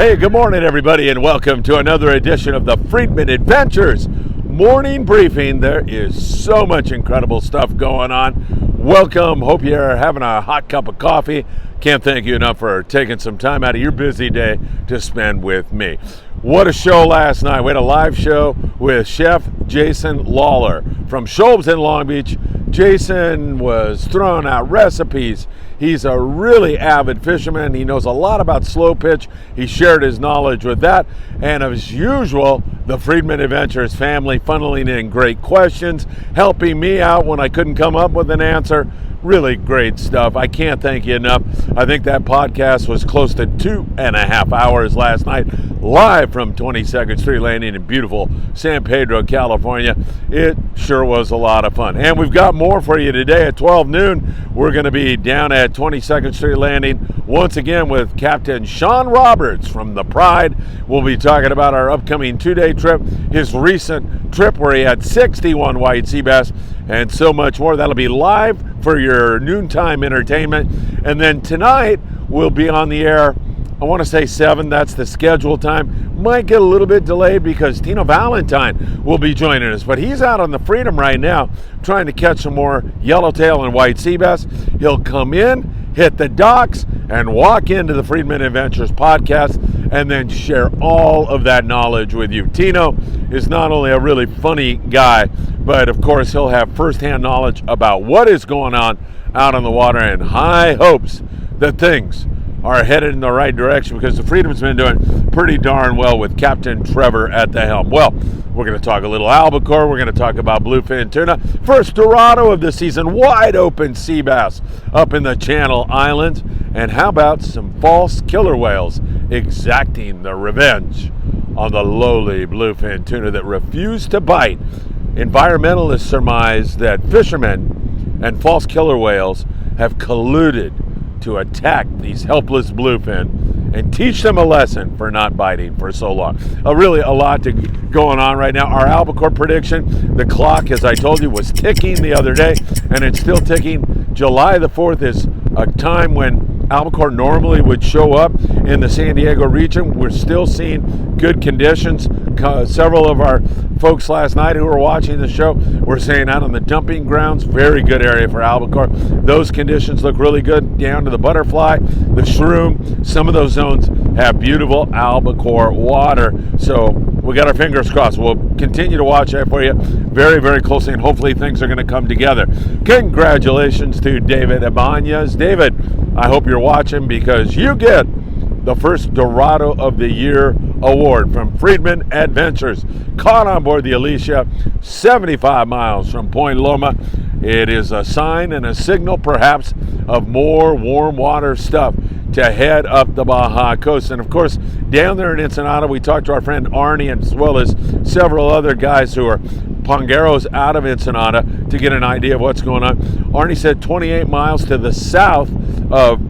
Hey, good morning, everybody, and welcome to another edition of the Friedman Adventures Morning Briefing. There is so much incredible stuff going on. Welcome. Hope you're having a hot cup of coffee. Can't thank you enough for taking some time out of your busy day to spend with me. What a show last night. We had a live show with Chef Jason Lawler from Shoals in Long Beach. Jason was throwing out recipes. He's a really avid fisherman. He knows a lot about slow pitch. He shared his knowledge with that. And as usual, the Friedman Adventures family funneling in great questions, helping me out when I couldn't come up with an answer. Really great stuff. I can't thank you enough. I think that podcast was close to 2.5 hours last night, live from 22nd Street Landing in beautiful San Pedro, California. It sure was a lot of fun. And we've got more for you today at 12 noon. We're going to be down at 22nd Street Landing once again with Captain Sean Roberts from the Pride. We'll be talking about our upcoming 2-day trip, his recent trip where he had 61 white sea bass, and so much more. That'll be live for your noontime entertainment. And then tonight we'll be on the air, I want to say 7, that's the scheduled time. Might get a little bit delayed because Tino Valentine will be joining us, but he's out on the Freedom right now trying to catch some more yellowtail and white sea bass. He'll come in, hit the docks, and walk into the Friedman Adventures podcast and then share all of that knowledge with you. Tino is not only a really funny guy, but of course he'll have firsthand knowledge about what is going on out on the water, and high hopes that things are headed in the right direction because the Freedom's been doing pretty darn well with Captain Trevor at the helm. Well, we're going to talk a little albacore. We're going to talk about bluefin tuna. First Dorado of the season, wide open sea bass up in the Channel Islands. And how about some false killer whales exacting their revenge on the lowly bluefin tuna that refused to bite? Environmentalists surmise that fishermen and false killer whales have colluded to attack these helpless bluefin and teach them a lesson for not biting for so long. Really a lot going on right now. Our albacore prediction, the clock, as I told you, was ticking the other day, and it's still ticking. July the 4th is a time when albacore normally would show up in the San Diego region. We're still seeing good conditions. Several of our folks last night who were watching the show were saying out on the dumping grounds, very good area for albacore. Those conditions look really good down to the butterfly, the shroom. Some of those zones have beautiful albacore water. So we got our fingers crossed. We'll continue to watch that for you very, very closely, and hopefully things are going to come together. Congratulations to David Ibanez. David, I hope you're watching because you get the first Dorado of the Year award from Friedman Adventures. Caught on board the Alicia, 75 miles from Point Loma. It is a sign and a signal, perhaps, of more warm water stuff to head up the Baja coast. And of course, down there in Ensenada, we talked to our friend Arnie as well as several other guys who are pongeros out of Ensenada to get an idea of what's going on. Arnie said 28 miles to the south of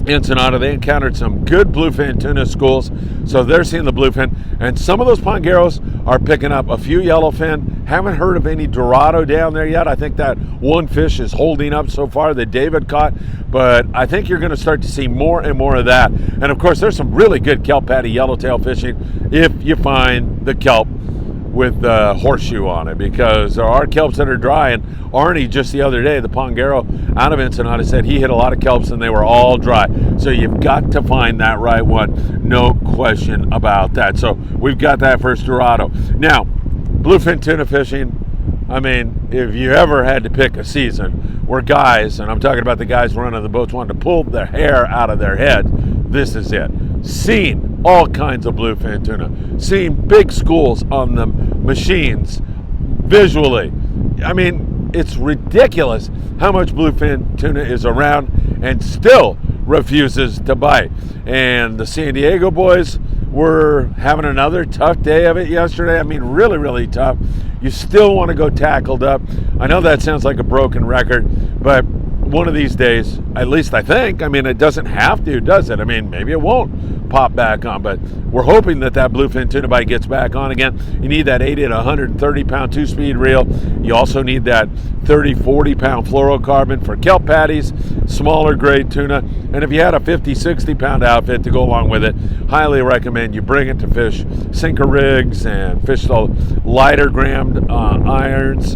Ensenada, they encountered some good bluefin tuna schools, so they're seeing the bluefin, and some of those pongeros are picking up a few yellowfin. Haven't heard of any Dorado down there yet. I think that one fish is holding up so far that David caught, but I think you're going to start to see more and more of that. And of course, there's some really good kelp patty yellowtail fishing if you find the kelp with the horseshoe on it, because there are kelps that are dry. And Arnie just the other day, the pongero out of Ensenada, said he hit a lot of kelps and they were all dry. So you've got to find that right one, no question about that. So we've got that first Dorado. Now, bluefin tuna fishing, I mean, if you ever had to pick a season where guys, and I'm talking about the guys running the boats, wanted to pull their hair out of their head, this is it. Seen all kinds of bluefin tuna, seen big schools on the machines visually. I mean, it's ridiculous how much bluefin tuna is around and still refuses to bite. And the San Diego boys were having another tough day of it yesterday. I mean, really, really tough. You still want to go tackled up. I know that sounds like a broken record, but one of these days, at least I think, I mean, it doesn't have to, does it? I mean, maybe it won't pop back on, but we're hoping that bluefin tuna bite gets back on again. You need that 80 to 130 pound 2-speed reel. You also need that 30, 40 pound fluorocarbon for kelp patties, smaller grade tuna. And if you had a 50, 60 pound outfit to go along with it, highly recommend you bring it to fish sinker rigs and fish the lighter grammed irons.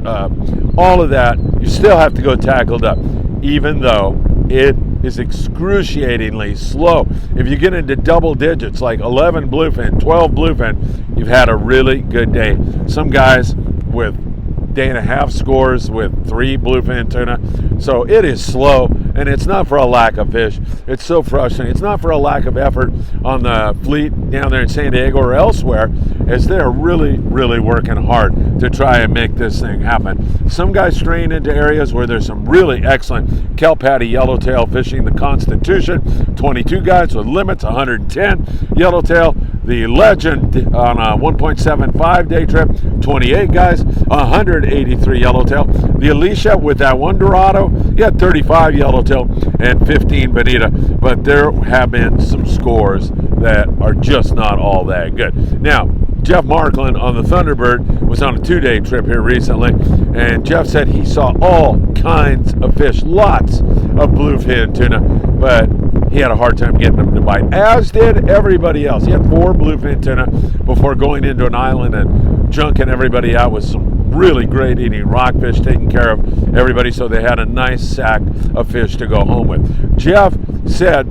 All of that, you still have to go tackled up, even though it is excruciatingly slow. If you get into double digits, like 11 bluefin, 12 bluefin, you've had a really good day. Some guys with day and a half scores with 3 bluefin tuna. So it is slow, and it's not for a lack of fish. It's so frustrating. It's not for a lack of effort on the fleet down there in San Diego or elsewhere, as they're really, really working hard to try and make this thing happen. Some guys strain into areas where there's some really excellent kelp patty yellowtail fishing the Constitution. 22 guys with limits, 110 yellowtail. The Legend on a 1.75 day trip, 28 guys, 183 yellowtail. The Alicia with that one Dorado, 35 yellowtail and 15 bonita. But there have been some scores that are just not all that good. Now, Jeff Markland on the Thunderbird was on a 2-day trip here recently, and Jeff said he saw all kinds of fish, lots of bluefin tuna, but he had a hard time getting them to bite, as did everybody else. He had 4 bluefin tuna before going into an island and junking everybody out with some really great eating rockfish, taking care of everybody, so they had a nice sack of fish to go home with. Jeff said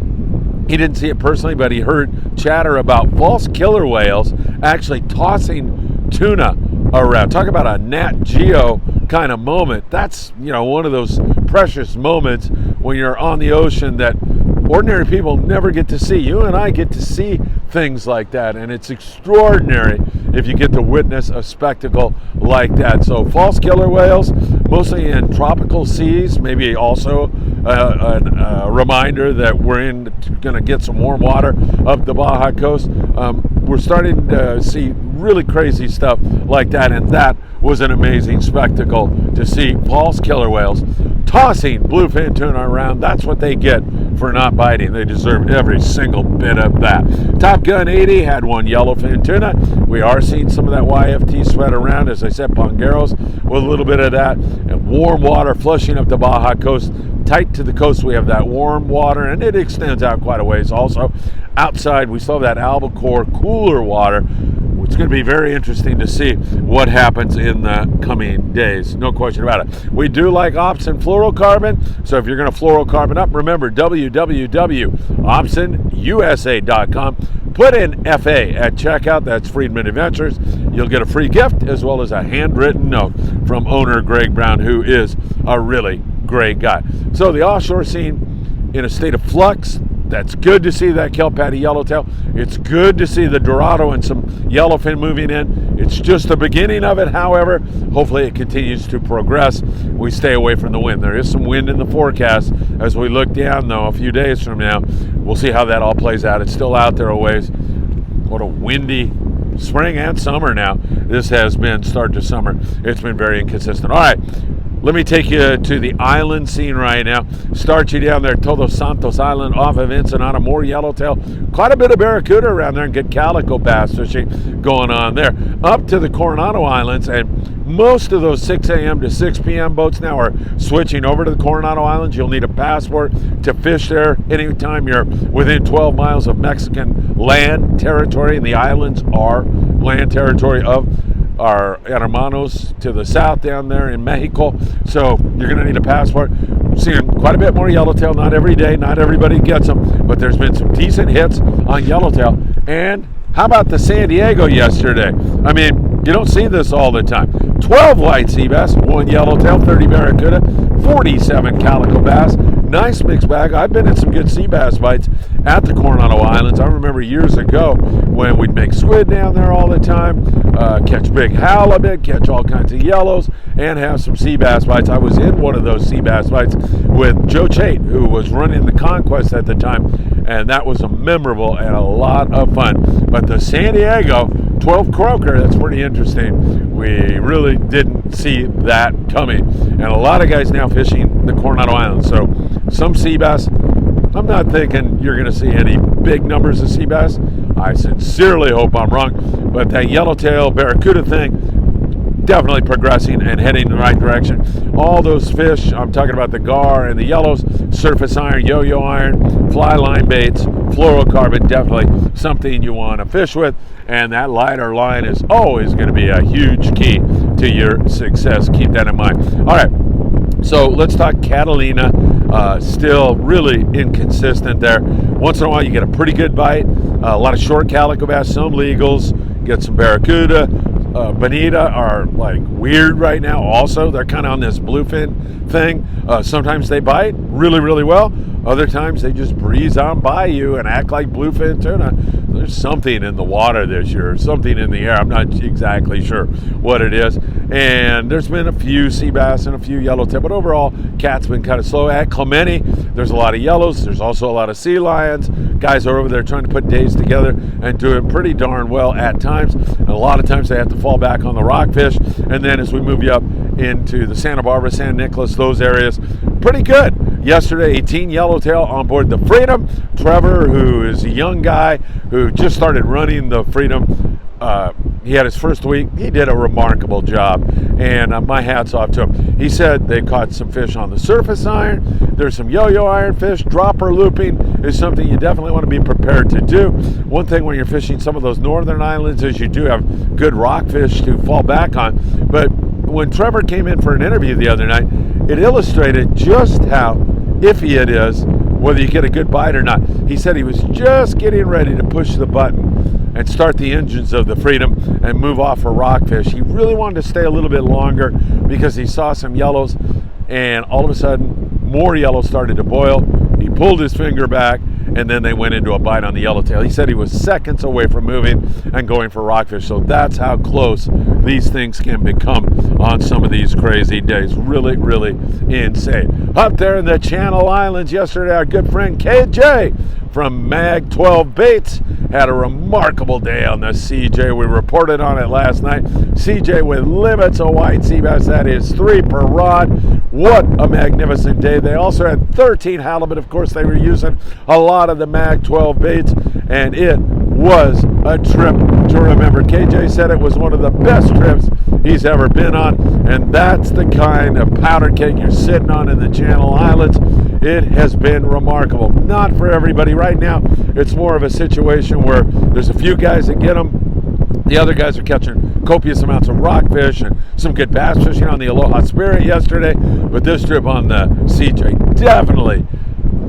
he didn't see it personally, but he heard chatter about false killer whales actually tossing tuna around. Talk about a Nat Geo kind of moment. That's, one of those precious moments when you're on the ocean that ordinary people never get to see. You and I get to see things like that, and it's extraordinary if you get to witness a spectacle like that. So false killer whales, mostly in tropical seas, maybe also a reminder that we're going to get some warm water up the Baja coast. We're starting to see really crazy stuff like that, and that was an amazing spectacle to see false killer whales tossing bluefin tuna around. That's what they get for not biting. They deserve every single bit of that. Top Gun 80 had 1 yellowfin tuna. We are seeing some of that YFT spread around, as I said, pongeros with a little bit of that, and warm water flushing up the Baja coast. Tight to the coast, we have that warm water, and it extends out quite a ways. Also, outside, we still have that albacore cooler water. It's going to be very interesting to see what happens in the coming days. No question about it. We do like ops and fluorocarbon, so if you're going to fluorocarbon up, remember www.opsonusa.com. Put in FA at checkout. That's Friedman Adventures. You'll get a free gift as well as a handwritten note from owner Greg Brown, who is a really great guy. So the offshore scene in a state of flux. That's good to see that kelp patty yellowtail. It's good to see the Dorado and some yellowfin moving in. It's just the beginning of it, however. Hopefully it continues to progress. We stay away from the wind. There is some wind in the forecast as we look down, though, a few days from now. We'll see how that all plays out. It's still out there a ways. What a windy spring and summer now. This has been start to summer. It's been very inconsistent. All right. Let me take you to the island scene right now. Start you down there, Todos Santos Island off of Ensenada. More yellowtail. Quite a bit of barracuda around there and good calico bass fishing going on there. Up to the Coronado Islands, and most of those 6 a.m. to 6 p.m. boats now are switching over to the Coronado Islands. You'll need a passport to fish there anytime you're within 12 miles of Mexican land territory, and the islands are land territory of our hermanos to the south down there in Mexico. So you're going to need a passport. Seeing quite a bit more yellowtail, not every day, not everybody gets them, but there's been some decent hits on yellowtail. And how about the San Diego yesterday? I mean, you don't see this all the time. 12 white sea bass, 1 yellowtail, 30 barracuda, 47 calico bass. Nice mixed bag. I've been in some good sea bass bites at the Coronado Islands. I remember years ago when we'd make squid down there all the time, catch big halibut, catch all kinds of yellows, and have some sea bass bites. I was in one of those sea bass bites with Joe Chait, who was running the Conquest at the time, and that was a memorable and a lot of fun. But the San Diego 12 croaker, that's pretty interesting. We really didn't see that coming. And a lot of guys now fishing the Coronado Islands. So some sea bass. I'm not thinking you're going to see any big numbers of sea bass. I sincerely hope I'm wrong. But that yellowtail barracuda thing, definitely progressing and heading in the right direction. All those fish, I'm talking about the gar and the yellows, surface iron, yo-yo iron, fly line baits, fluorocarbon, definitely something you want to fish with. And that lighter line is always going to be a huge key to your success. Keep that in mind. All right, so let's talk Catalina. Still really inconsistent there. Once in a while you get a pretty good bite. A lot of short calico bass, some legals, get some barracuda. Bonita are like weird right now also. They're kind of on this bluefin thing. Sometimes they bite really, really well. Other times they just breeze on by you and act like bluefin tuna. There's something in the water this year, something in the air. I'm not exactly sure what it is. And there's been a few sea bass and a few yellowtail, but overall, cat's been kind of slow. At Clemente, there's a lot of yellows. There's also a lot of sea lions. Guys are over there trying to put days together and doing pretty darn well at times. And a lot of times they have to fall back on the rockfish. And then as we move you up into the Santa Barbara, San Nicolas, those areas, pretty good. Yesterday, 18 yellowtail on board the Freedom. Trevor, who is a young guy who just started running the Freedom, he had his first week. He did a remarkable job, and my hat's off to him. He said they caught some fish on the surface iron. There's some yo-yo iron fish. Dropper looping is something you definitely want to be prepared to do. One thing when you're fishing some of those northern islands is you do have good rockfish to fall back on. But when Trevor came in for an interview the other night, it illustrated just how iffy it is whether you get a good bite or not. He said he was just getting ready to push the button and start the engines of the Freedom and move off for rockfish. He really wanted to stay a little bit longer because he saw some yellows, and all of a sudden more yellows started to boil. He pulled his finger back, and then they went into a bite on the yellowtail. He said he was seconds away from moving and going for rockfish. So that's how close these things can become on some of these crazy days. Really, really insane. Up there in the Channel Islands yesterday, our good friend KJ from Mag 12 Baits had a remarkable day on the CJ. We reported on it last night. CJ with limits of white sea bass. That is 3 per rod. What a magnificent day. They also had 13 halibut. Of course, they were using a lot of the Mag 12 baits, and it was a trip to remember. KJ said it was one of the best trips he's ever been on, and that's the kind of powder cake you're sitting on in the Channel Islands. It has been remarkable. Not for everybody. Right now, it's more of a situation where there's a few guys that get them. The other guys are catching copious amounts of rockfish and some good bass fishing on the Aloha Spirit yesterday. But this trip on the CJ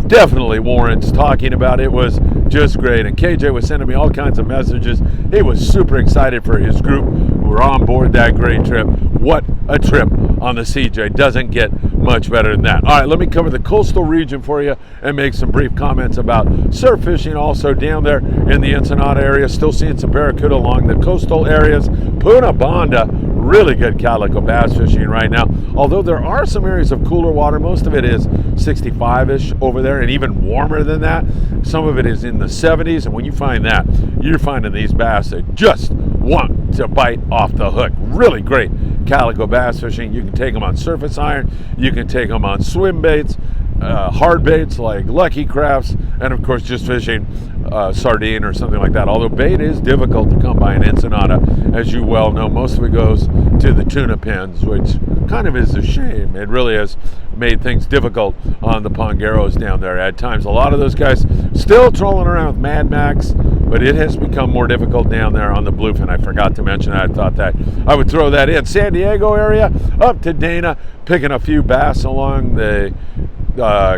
definitely warrants talking about. It was just great, and KJ was sending me all kinds of messages. He was super excited for his group who were on board that great trip. What a trip on the CJ. Doesn't get much better than that. All right, let me cover the coastal region for you and make some brief comments about surf fishing. Also down there in the Ensenada area, still seeing some barracuda along the coastal areas. Puna Banda, really good calico bass fishing right now. Although there are some areas of cooler water, most of it is 65-ish over there, and even warmer than that. Some of it is in the 70s, and when you find that, you're finding these bass that just want to bite off the hook. Really great calico bass fishing. You can take them on surface iron, you can take them on swim baits, hard baits like Lucky Crafts, and of course just fishing sardine or something like that. Although bait is difficult to come by in Ensenada, as you well know. Most of it goes to the tuna pens, which kind of is a shame. It really has made things difficult on the Pongeros down there at times. A lot of those guys still trolling around with Mad Max, but it has become more difficult down there on the Bluefin. I forgot to mention that. I thought that I would throw that in. San Diego area, up to Dana, picking a few bass along the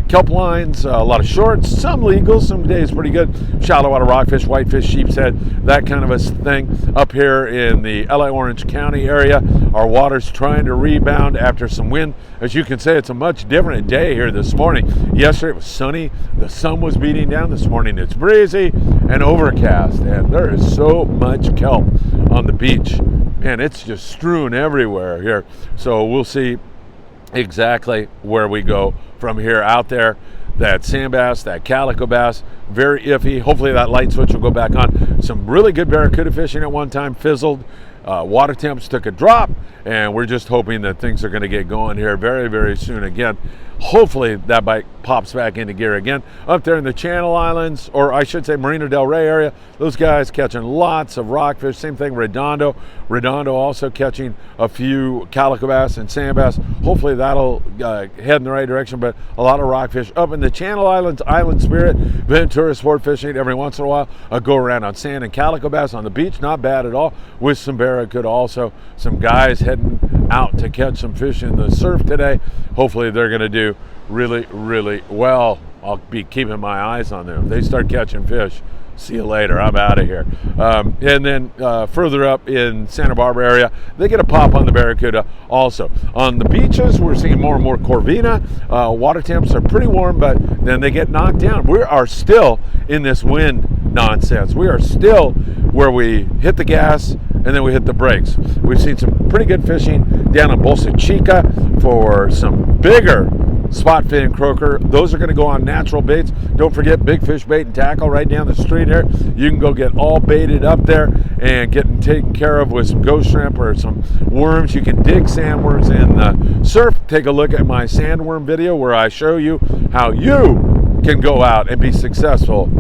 kelp lines, a lot of shorts, some legals, some days pretty good. Shallow water rockfish, whitefish, sheep's head, that kind of a thing. Up here in the LA Orange County area, our water's trying to rebound after some wind. As you can say, it's a much different day here this morning. Yesterday it was sunny, the sun was beating down. This morning it's breezy and overcast, and there is so much kelp on the beach. Man, it's just strewn everywhere here. So we'll see exactly where we go from here out there. that sand bass, that calico bass, very iffy. Hopefully that light switch will go back on. Some really good barracuda fishing at one time, fizzled. Water temps took a drop, and we're just hoping that things are going to get going here very, very soon again. Hopefully that bite pops back into gear again. Up there in the Channel Islands, or I should say Marina del Rey area, those guys catching lots of rockfish. Same thing, Redondo. Redondo also catching a few calico bass and sand bass. Hopefully that'll head in the right direction, but a lot of rockfish. Up in the Channel Islands, Island Spirit, Ventura sport fishing every once in a while. A go around on sand and calico bass on the beach, not bad at all, with some barracuda also. Some guys heading out to catch some fish in the surf today. Hopefully they're going to do really, really well. I'll be keeping my eyes on them. If they start catching fish, see you later. I'm out of here. And then further up in Santa Barbara area, they get a pop on the barracuda also. On the beaches, we're seeing more and more corvina. Water temps are pretty warm, but then they get knocked down. We are still in this wind nonsense. We are still where we hit the gas and then we hit the brakes. We've seen some pretty good fishing down in Bolsa Chica for some bigger spot fin croaker. Those are going to go on natural baits. Don't forget Big Fish Bait and Tackle right down the street here. You can go get all baited up there and getting taken care of with some ghost shrimp or some worms. You can dig sandworms in the surf. Take a look at my sandworm video where I show you how you can go out and be successful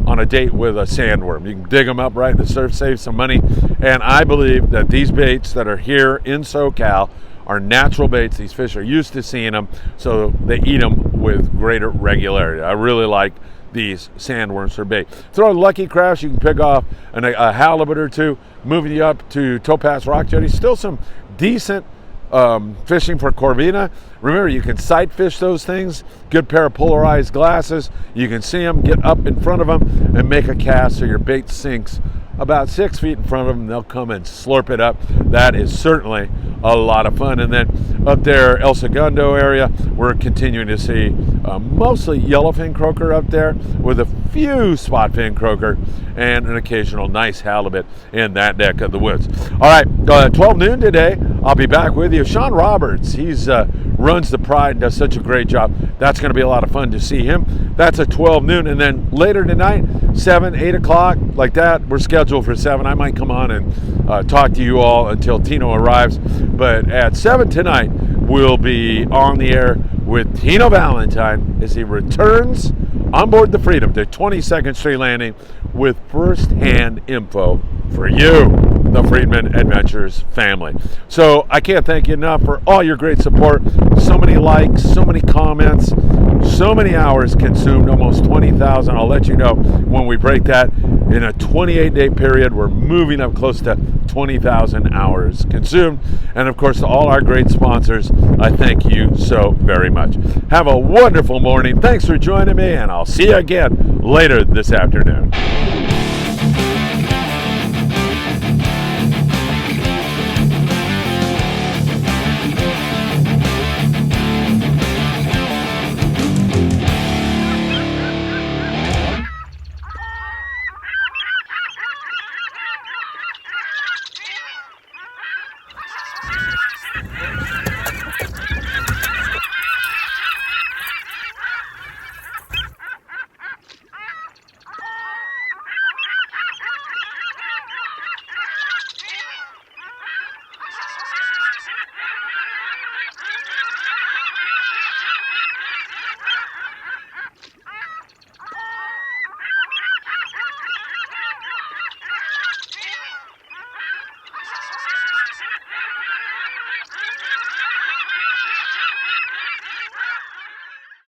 on a date with a sandworm. You can dig them up right in the surf, save some money. And I believe that these baits that are here in SoCal are natural baits. These fish are used to seeing them, so they eat them with greater regularity. I really like these sandworms for bait. Throw lucky crafts, you can pick off a halibut or two. Moving you up to Topaz Rock Jetty, still some decent fishing for corvina. Remember, you can sight fish those things. Good pair of polarized glasses. You can see them, get up in front of them, and make a cast so your bait sinks about 6 feet in front of them. They'll come and slurp it up. That is certainly a lot of fun. And then up there, El Segundo area, we're continuing to see mostly yellowfin croaker up there with a few spot fin croaker and an occasional nice halibut in that neck of the woods. All right, 12 noon today, I'll be back with you. Sean Roberts, he's runs the Pride and does such a great job. That's going to be a lot of fun to see him. That's at 12 noon. And then later tonight, 7, 8 o'clock, like that, we're scheduled for 7. I might come on and talk to you all until Tino arrives. But at 7 tonight, we'll be on the air with Tino Valentine as he returns on board the Freedom to 22nd Street Landing with first-hand info for you, the Friedman Adventures family. So I can't thank you enough for all your great support. So many likes, so many comments, so many hours consumed, almost 20,000. I'll let you know when we break that. In a 28-day period, we're moving up close to 20,000 hours consumed. And of course, to all our great sponsors, I thank you so very much. Have a wonderful morning. Thanks for joining me, and I'll see you again later this afternoon.